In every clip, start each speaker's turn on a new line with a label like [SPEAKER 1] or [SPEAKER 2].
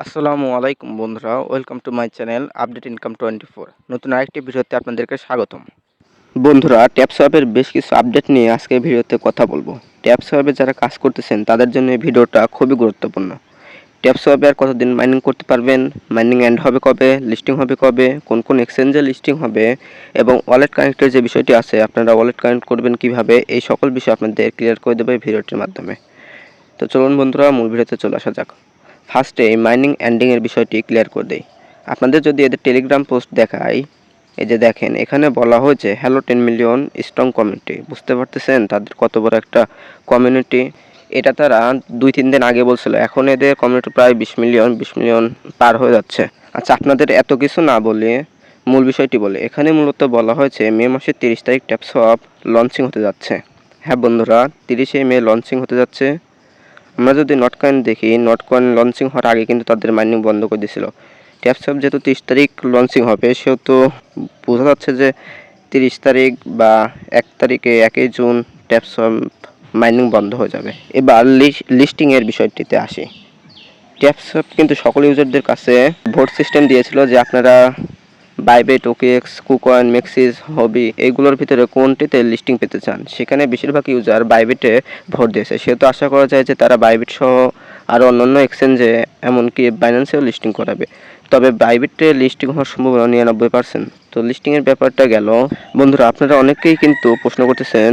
[SPEAKER 1] আসসালামু আলাইকুম বন্ধুরা, welcome to my channel update income 24। নতুন আরেকটি ভিডিওতে আপনাদেরকে স্বাগতম। বন্ধুরা, ট্যাপসোয়াপের বেশ কিছু আপডেট নিয়ে আজকে ভিডিওতে কথা বলবো। ট্যাপসোয়াপে যারা কাজ করতেছেন তাদের জন্য এই ভিডিওটা খুবই গুরুত্বপূর্ণ। ট্যাপসোয়াপে আর কতদিন মাইনিং করতে পারবেন, মাইনিং এন্ড হবে কবে, লিস্টিং হবে কবে, কোন কোন এক্সচেঞ্জে লিস্টিং হবে এবং ওয়ালেট কানেক্টের যে বিষয়টি আছে আপনারা ওয়ালেট কানেক্ট করবেন কিভাবে, এই সকল বিষয় আপনাদের ক্লিয়ার করে দেবো এই ভিডিওটির মাধ্যমে। তো চলুন বন্ধুরা, মূল ভিডিওতে চলে আসা যাক। ফার্স্টে মাইনিং এন্ডিংয়ের বিষয়টি ক্লিয়ার করে দেই। আপনাদের যদি এদের টেলিগ্রাম পোস্ট দেখাই, এই যে দেখেন এখানে বলা হয়েছে হ্যালো 10 মিলিয়ন স্ট্রং কমিউনিটি। বুঝতে পারতেছেন তাদের কত বড় একটা কমিউনিটি। এটা তারা 2-3 দিন আগে বলছিল, এখন এদের কমিউনিটি প্রায় 20 মিলিয়ন পার হয়ে যাচ্ছে। আচ্ছা, আপনাদের এত কিছু না বলে মূল বিষয়টি বলে। এখানে মূলত বলা হয়েছে মে মাসের 30 তারিখ ট্যাপসোয়াপ লঞ্চিং হতে যাচ্ছে। হ্যাঁ বন্ধুরা, 30শে মে লঞ্চিং হতে যাচ্ছে। আমরা যদি নটকয়েন দেখি, নটকয়েন লঞ্চিং হওয়ার আগে কিন্তু তাদের মাইনিং বন্ধ করে দিয়েছিল। ট্যাপসপ যেহেতু 30 তারিখ লঞ্চিং হবে, সেহেতু বোঝা যাচ্ছে যে 30 তারিখ বা 1 তারিখে 1 জুন ট্যাপসপ মাইনিং বন্ধ হয়ে যাবে। এবার লিস্টিংয়ের বিষয়টিতে আসি। ট্যাপসপ কিন্তু সকল ইউজারদের কাছে ভোট সিস্টেম দিয়েছিল যে আপনারা বাইবেট, ওকেএক্স, কুকয়েন, মেক্সিস, হবি এইগুলোর ভিতরে কোনটিতে লিস্টিং পেতে চান। সেখানে বেশিরভাগ ইউজার বাইবেটে ভোট দিয়েছে। সেহেতু আশা করা যায় যে তারা বাইবেট সহ আরও অন্যান্য এক্সচেঞ্জে এমনকি বাইন্যান্সেও লিস্টিং করাবে। তবে বাইবেটে লিস্টিং হওয়ার সম্ভাবনা 99%। তো লিস্টিংয়ের ব্যাপারটা গেল। বন্ধুরা, আপনারা অনেকেই কিন্তু প্রশ্ন করতেছেন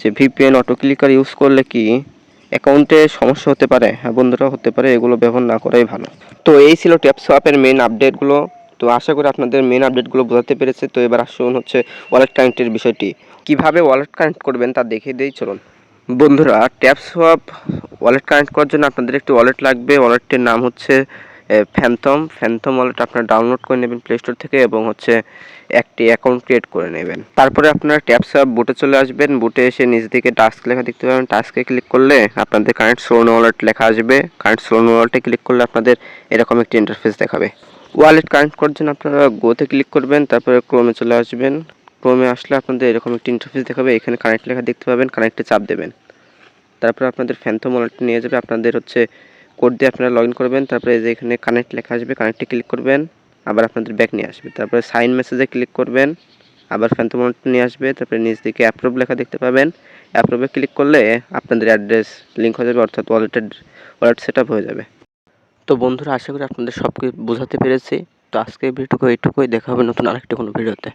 [SPEAKER 1] যে ভিপিএন অটো ক্লিকার ইউজ করলে কি অ্যাকাউন্টে সমস্যা হতে পারে। হ্যাঁ বন্ধুরা, হতে পারে। এগুলো ব্যবহার না করাই ভালো। তো এই ছিল ট্যাপসোয়াপের মেইন আপডেটগুলো। তো আশা করি আপনাদের মেইন আপডেটগুলো বোঝাতে পেরেছে। তো এবার আসুন হচ্ছে ওয়ালেট কানেক্টের বিষয়টি। কিভাবে ওয়ালেট কানেক্ট করবেন তা দেখিয়ে দিই, চলুন। বন্ধুরা, ট্যাপসোয়াপ ওয়ালেট কানেক্ট করার জন্য আপনাদের একটি ওয়ালেট লাগবে। ওয়ালেটটির নাম হচ্ছে ফ্যান্থম ওয়ালেট। আপনারা ডাউনলোড করে নেবেন প্লে স্টোর থেকে এবং হচ্ছে একটি অ্যাকাউন্ট ক্রিয়েট করে নেবেন। তারপরে আপনারা ট্যাপসোয়াপ বুটে চলে আসবেন। বুটে এসে নিচ দিকে টাস্ক লেখা দেখতে পাবেন। টাস্কে ক্লিক করলে আপনাদের কানেক্ট সোন ওয়ালেট লেখা আসবে। কানেক্ট সোন ওয়ালেটে ক্লিক করলে আপনাদের এরকম একটি ইন্টারফেস দেখাবে। ওয়ালেট কানেক্ট করার জন্য আপনারা গোতে ক্লিক করবেন, তারপরে ক্রোমে চলে আসবেন। ক্রোমে আসলে আপনাদের এরকম একটি ইন্টারফেস দেখাবে। এখানে কানেক্ট লেখা দেখতে পাবেন, কানেক্টে চাপ দেবেন। তারপর আপনাদের ফ্যান্থম ওয়ালেট নিয়ে যাবে। আপনাদের হচ্ছে কোড দিয়ে আপনারা লগ ইন করবেন। তারপরে এই যে এখানে কানেক্ট লেখা আসবে, কানেক্টে ক্লিক করবেন, আবার আপনাদের ব্যাক নিয়ে আসবে। তারপরে সাইন মেসেজে ক্লিক করবেন, আবার ফ্যান্থম ওয়ালেট নিয়ে আসবে। তারপরে নিচ দিকে অ্যাপ্রুভ লেখা দেখতে পাবেন। অ্যাপ্রুভে ক্লিক করলে আপনাদের অ্যাড্রেস লিঙ্ক হয়ে যাবে, অর্থাৎ ওয়ালেট সেট আপ হয়ে যাবে। তো বন্ধুরা, আশা করি আপনাদের সব কিছু বোঝাতে পেরেছি। তো আজকে ভিডিওটুকু এইটুকুই। দেখা হবে নতুন আরেকটি কোনো ভিডিওতে।